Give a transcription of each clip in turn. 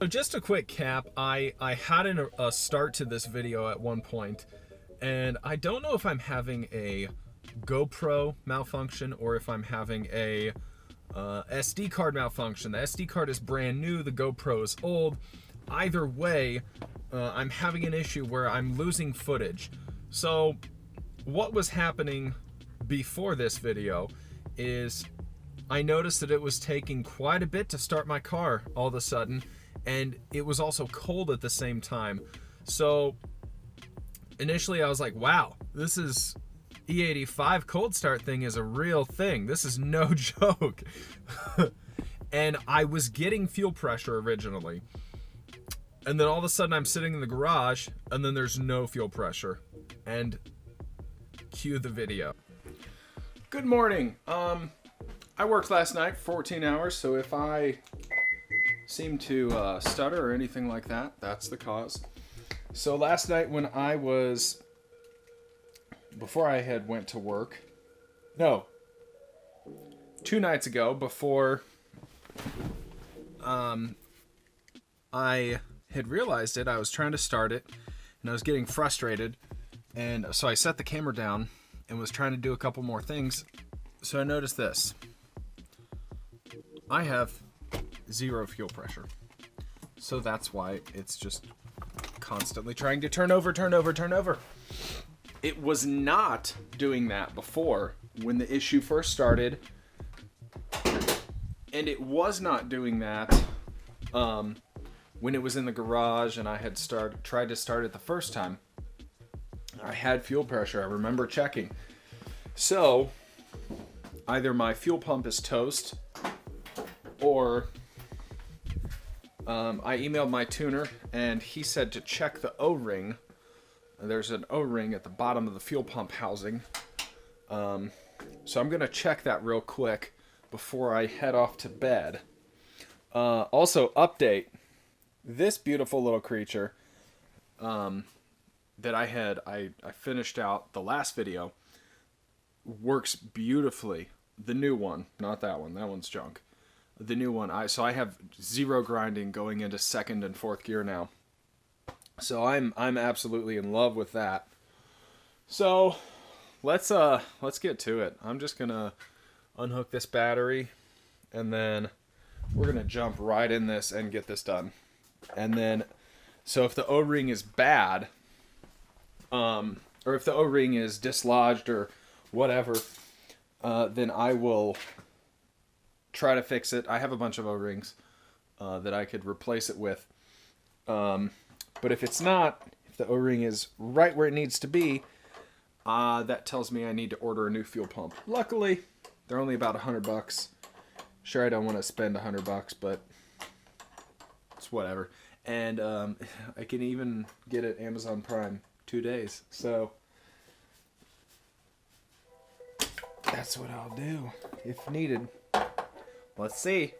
So just a quick cap, I had a start to this video at one point, and I don't know if I'm having a GoPro malfunction or if I'm having a SD card malfunction. The SD card is brand new, the GoPro is old. Either way, I'm having an issue where I'm losing footage. So what was happening before this video is I noticed that it was taking quite a bit to start my car all of a sudden, and it was also cold at the same time. So initially I was like, wow, this is E85 cold start thing is a real thing. This is no joke. And I was getting fuel pressure originally. And then all of a sudden I'm sitting in the garage and then there's no fuel pressure. And cue the video. Good morning. I worked last night for 14 hours, so if I seem to stutter or anything like that, that's the cause. So last night when I was, before I had went to work, no, 2 nights ago before I had realized it, I was trying to start it and I was getting frustrated, and so I set the camera down and was trying to do a couple more things. So I noticed this. I have 0 fuel pressure. So that's why it's just constantly trying to turn over. It was not doing that before when the issue first started. And it was not doing that when it was in the garage and I had tried to start it the first time. I had fuel pressure. I remember checking. So either my fuel pump is toast, or I emailed my tuner and he said to check the O-ring. There's an O-ring at the bottom of the fuel pump housing. So I'm going to check that real quick before I head off to bed. Also, update. This beautiful little creature that I finished out the last video works beautifully. The new one, not that one. That one's junk. The new one. So I have 0 grinding going into 2nd and 4th gear now. So I'm absolutely in love with that. So let's get to it. I'm just gonna unhook this battery, and then we're gonna jump right in this and get this done. And then, so if the O-ring is bad, or if the O-ring is dislodged or whatever, then I will try to fix it. I have a bunch of O-rings that I could replace it with. But if it's not, if the O-ring is right where it needs to be, that tells me I need to order a new fuel pump. Luckily, they're only about $100. Sure, I don't want to spend $100, but it's whatever. And I can even get it Amazon Prime 2 days. So that's what I'll do if needed. Let's see.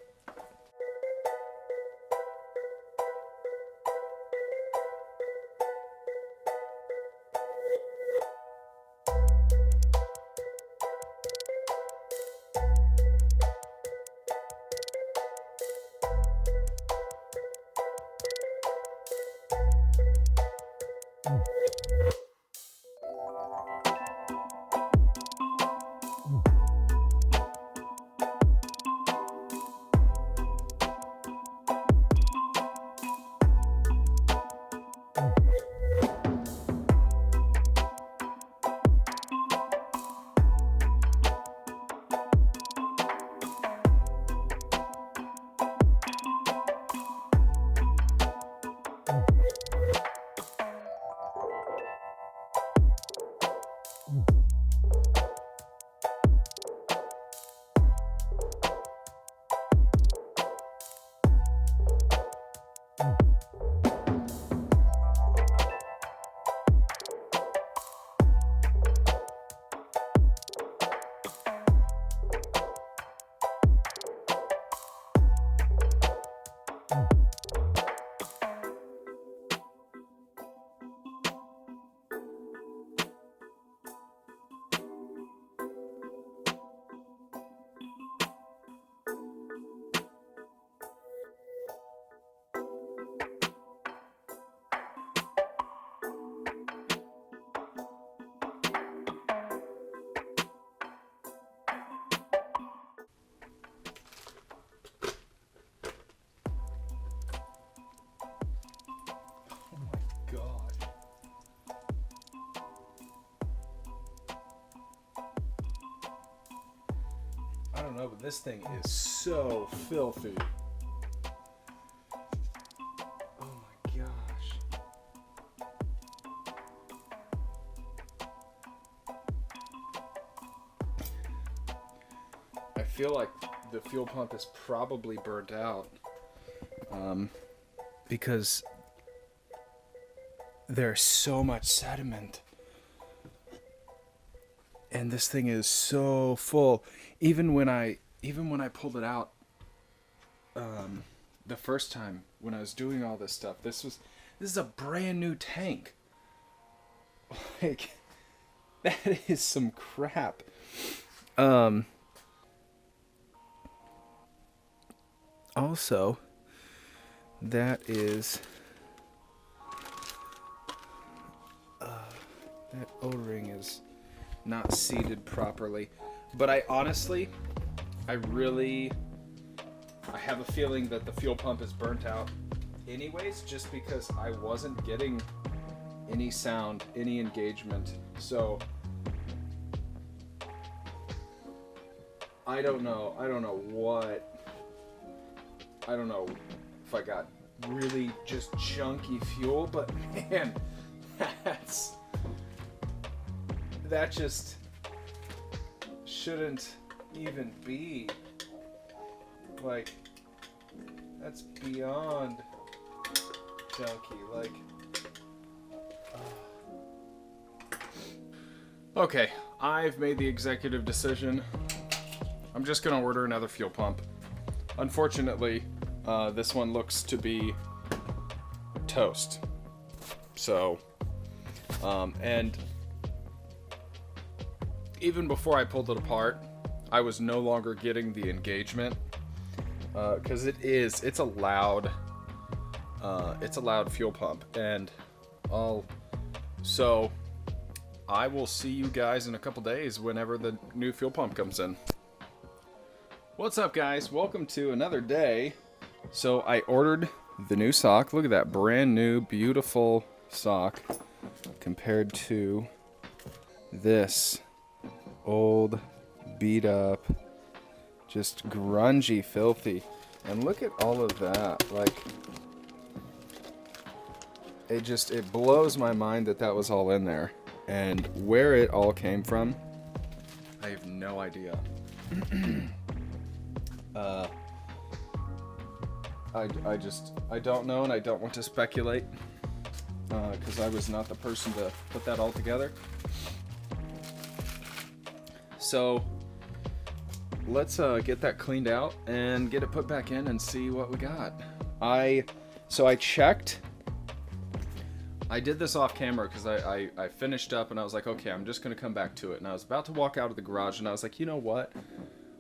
know, but this thing is so filthy. Oh my gosh. I feel like the fuel pump is probably burnt out. Because there's so much sediment. And this thing is so full. Even when I pulled it out the first time when I was doing all this stuff, this is a brand new tank. Like, that is some crap. Also, that is that O-ring is not seated properly, but I honestly, I have a feeling that the fuel pump is burnt out anyways, just because I wasn't getting any sound, any engagement. So I don't know if I got really just junky fuel, but man, that just shouldn't even be. Like, that's beyond junky. Like, okay, I've made the executive decision. I'm just gonna order another fuel pump. Unfortunately, this one looks to be toast. So, and even before I pulled it apart, I was no longer getting the engagement, because it's a loud fuel pump, and so I will see you guys in a couple days whenever the new fuel pump comes in. What's up, guys? Welcome to another day. So I ordered the new sock. Look at that brand new, beautiful sock compared to this old, beat up, just grungy, filthy. And look at all of that. Like, it blows my mind that was all in there. And where it all came from, I have no idea. I don't know, and I don't want to speculate, because I was not the person to put that all together. So let's get that cleaned out and get it put back in and see what we got. So I checked. I did this off camera because I finished up and I was like, okay, I'm just going to come back to it. And I was about to walk out of the garage and I was like, you know what?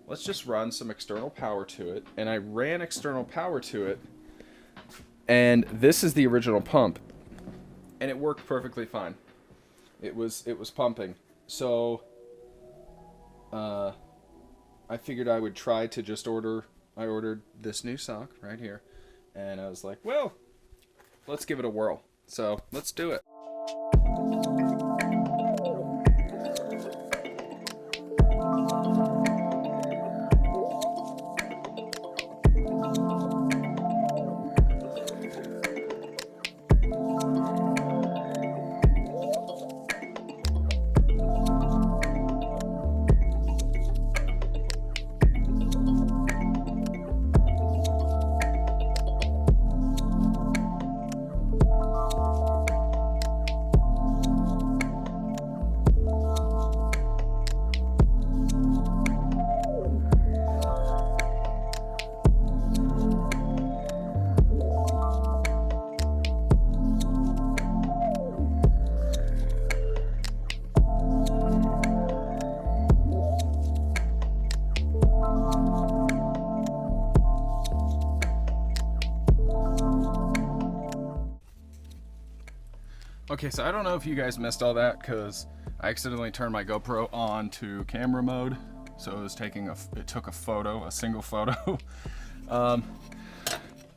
Let's just run some external power to it. And I ran external power to it. And this is the original pump. And it worked perfectly fine. It was pumping. So I figured I would try to just I ordered this new sock right here. And I was like, well, let's give it a whirl. So let's do it. Okay, so I don't know if you guys missed all that because I accidentally turned my GoPro on to camera mode, so it was it took a single photo. But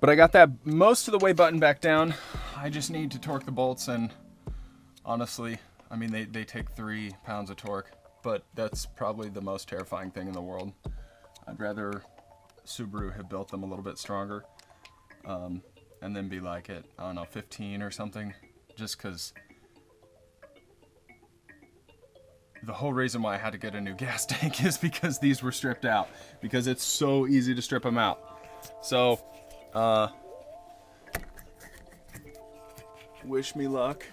I got that most of the way buttoned back down. I just need to torque the bolts, and honestly, I mean, they take 3 pounds of torque, but that's probably the most terrifying thing in the world. I'd rather Subaru have built them a little bit stronger, and then be like at, I don't know, 15 or something, just because the whole reason why I had to get a new gas tank is because these were stripped out, because it's so easy to strip them out. So, wish me luck.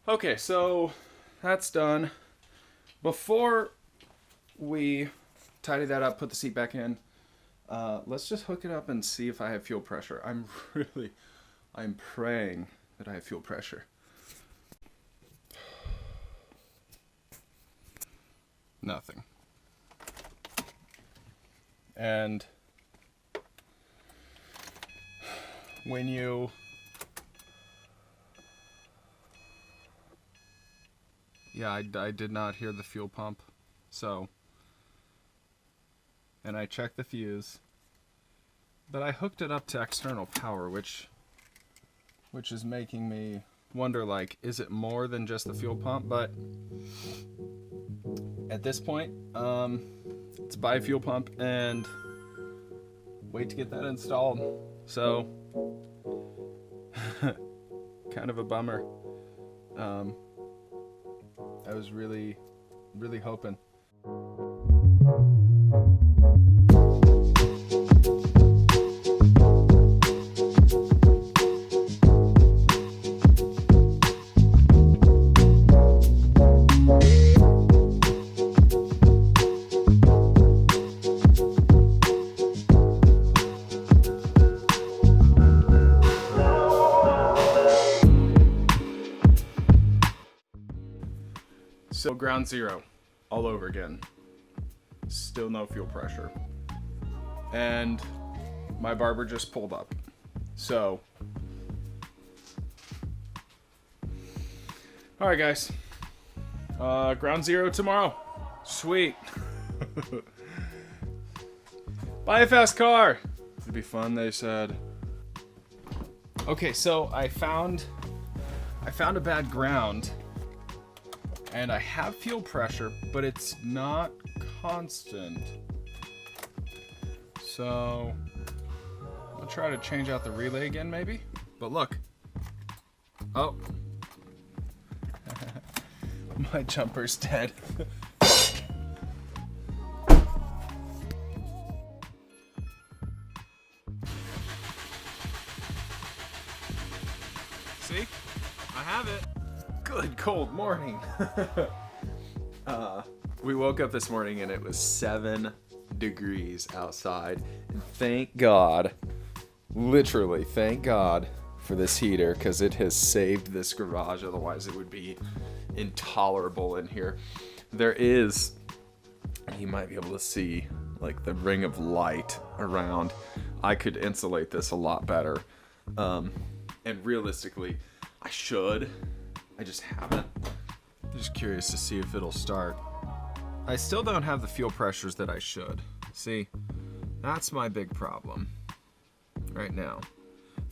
Okay, so that's done. Before we tidy that up, put the seat back in, let's just hook it up and see if I have fuel pressure. I'm praying that I have fuel pressure. Nothing. And when you I did not hear the fuel pump, so, and I checked the fuse, but I hooked it up to external power, which is making me wonder, like, is it more than just the fuel pump? But at this point, it's buy a fuel pump and wait to get that installed. So, kind of a bummer. I was really hoping. So ground zero, all over again. Still no fuel pressure. And my barber just pulled up. So, all right, guys. Ground zero tomorrow. Sweet. Buy a fast car. It'd be fun, they said. Okay, so I found a bad ground. And I have fuel pressure, but it's not constant. So, I'll try to change out the relay again, maybe. But look. Oh. My jumper's dead. See? I have it. Good cold morning. We woke up this morning and it was 7 degrees outside. And thank God, literally thank God for this heater, because it has saved this garage. Otherwise it would be intolerable in here. There is, you might be able to see like the ring of light around. I could insulate this a lot better. And realistically, I just haven't. I'm just curious to see if it'll start. I still don't have the fuel pressures that I should. See, that's my big problem right now.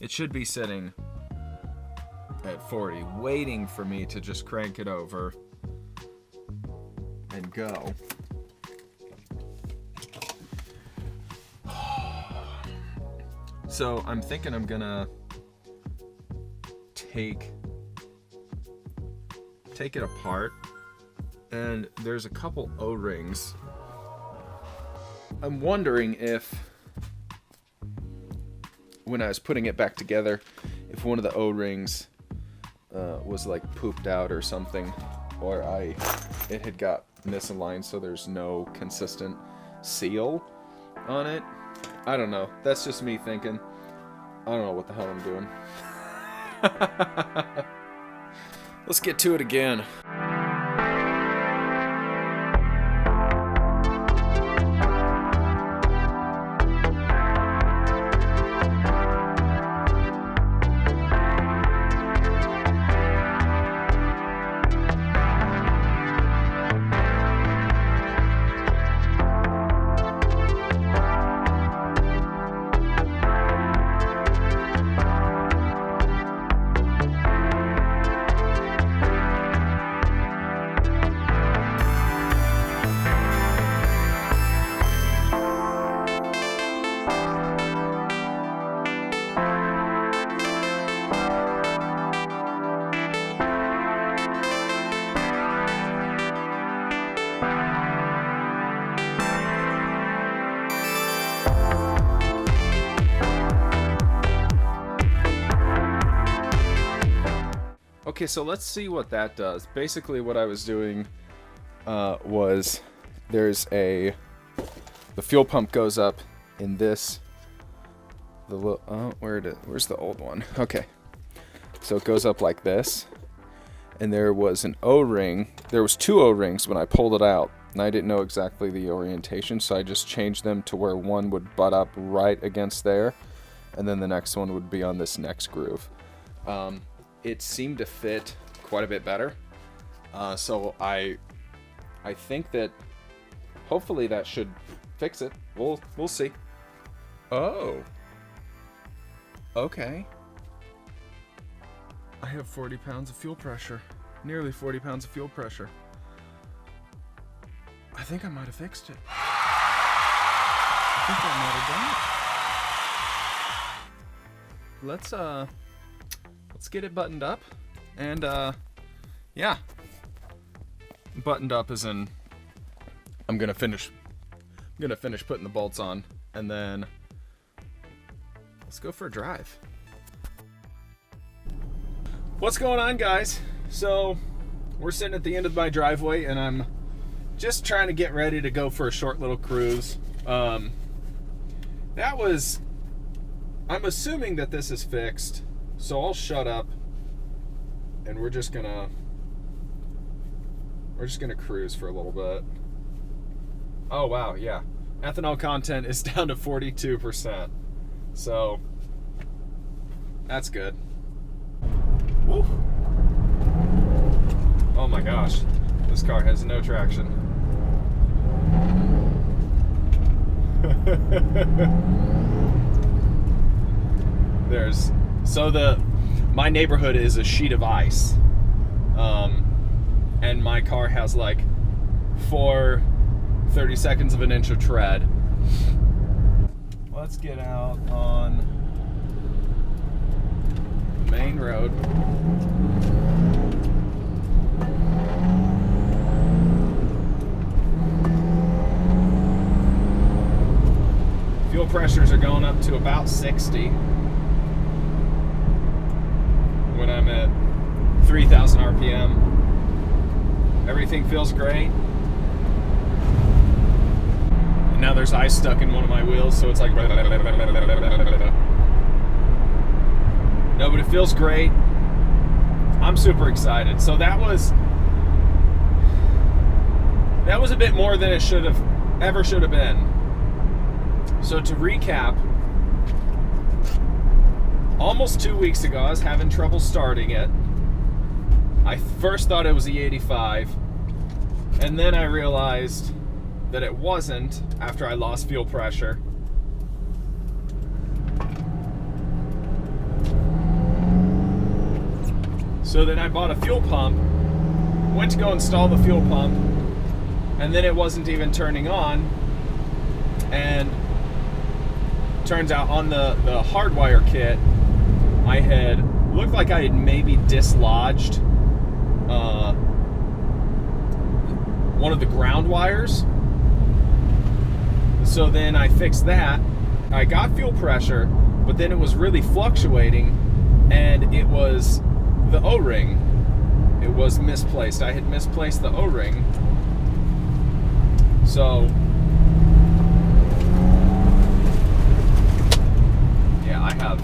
It should be sitting at 40, waiting for me to just crank it over and go. So I'm thinking I'm gonna take it apart, and there's a couple O-rings I'm wondering if, when I was putting it back together, if one of the O-rings was like pooped out or something, or it had got misaligned, so there's no consistent seal on it. I don't know. That's just me thinking. I don't know what the hell I'm doing. Let's get to it again. Okay, so let's see what that does. Basically what I was doing was the fuel pump goes up in this, where's the old one? Okay, so it goes up like this, and there was an O-ring. There was two O-rings when I pulled it out, and I didn't know exactly the orientation, so I just changed them to where one would butt up right against there, and then the next one would be on this next groove. It seemed to fit quite a bit better, so I think that hopefully that should fix it. We'll see. Oh, okay. I have 40 pounds of fuel pressure, nearly 40 pounds of fuel pressure. I think I might have fixed it. I think I might have done it. Let's get it buttoned up, and yeah, buttoned up as in I'm gonna finish putting the bolts on, and then let's go for a drive. What's going on, guys? So we're sitting at the end of my driveway, and I'm just trying to get ready to go for a short little cruise. I'm assuming that this is fixed. So I'll shut up, and we're just gonna cruise for a little bit. Oh wow, yeah. Ethanol content is down to 42%. So that's good. Woo. Oh my gosh. This car has no traction. My neighborhood is a sheet of ice, and my car has like 30/32 of an inch of tread. Let's get out on the main road. Fuel pressures are going up to about 60. When I'm at 3,000 RPM. Everything feels great. And now there's ice stuck in one of my wheels, so it's like... No, but it feels great. I'm super excited. So that was a bit more than it should have been. So to recap, almost 2 weeks ago, I was having trouble starting it. I first thought it was the E85, and then I realized that it wasn't after I lost fuel pressure. So then I bought a fuel pump, went to go install the fuel pump, and then it wasn't even turning on, and turns out on the hardwire kit, looked like I had maybe dislodged one of the ground wires. So then I fixed that. I got fuel pressure, but then it was really fluctuating, and it was the O-ring. It was misplaced. I had misplaced the O-ring. So yeah, I have.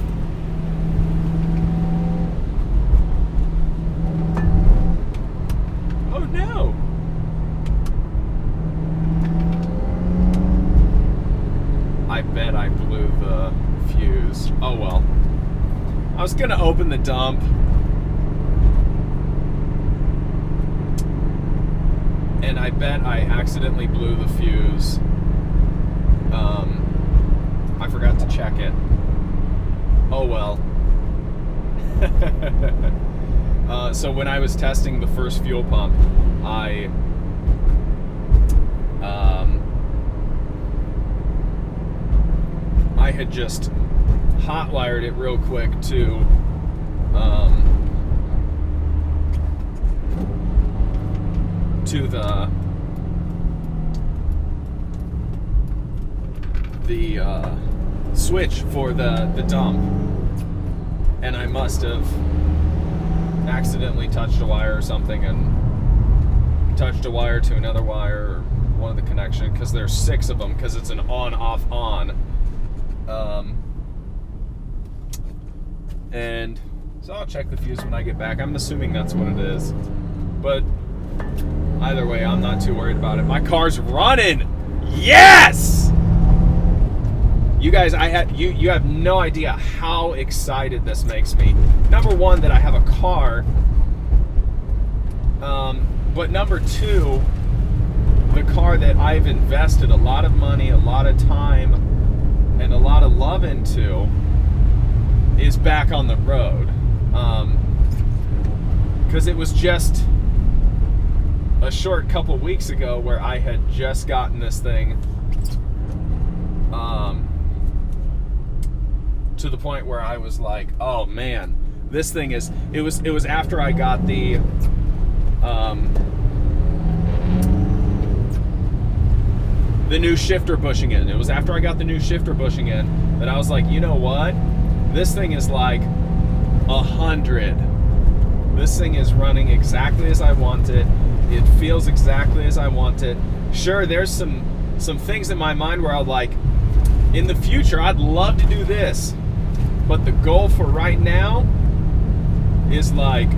Oh no. I bet I blew the fuse. Oh well. I was gonna open the dump. And I bet I accidentally blew the fuse. I forgot to check it. Oh well. So when I was testing the first fuel pump, I had just hotwired it real quick to the switch for the dump, and I must have accidentally touched a wire or something and touched a wire to another wire or one of the connection, because there's 6 of them, because it's an on-off on. And so I'll check the fuse when I get back. I'm assuming that's what it is, but either way, I'm not too worried about it. My car's running. Yes! You guys, you have no idea how excited this makes me. Number one, that I have a car, but number two, the car that I've invested a lot of money, a lot of time, and a lot of love into is back on the road. Because it was just a short couple weeks ago where I had just gotten this thing to the point where I was like, oh man, this thing is, it was after I got the new shifter bushing in. It was after I got the new shifter bushing in that I was like, you know what? This thing is like 100. This thing is running exactly as I want it. It feels exactly as I want it. Sure, there's some things in my mind where I'm like, in the future, I'd love to do this. But the goal for right now is like,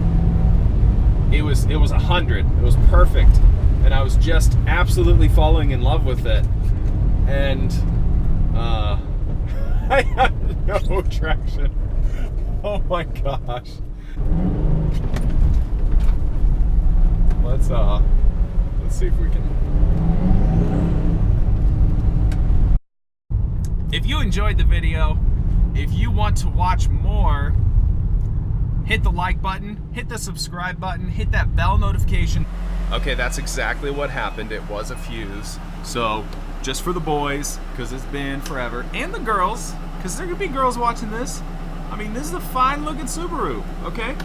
it was 100. It was perfect. And I was just absolutely falling in love with it. And I have no traction. Oh my gosh. Let's see if we can. If you enjoyed the video, if you want to watch more, hit the like button, hit the subscribe button, hit that bell notification. Okay, that's exactly what happened. It was a fuse. So, just for the boys, because it's been forever, and the girls, because there could be girls watching this. I mean, this is a fine looking Subaru, okay?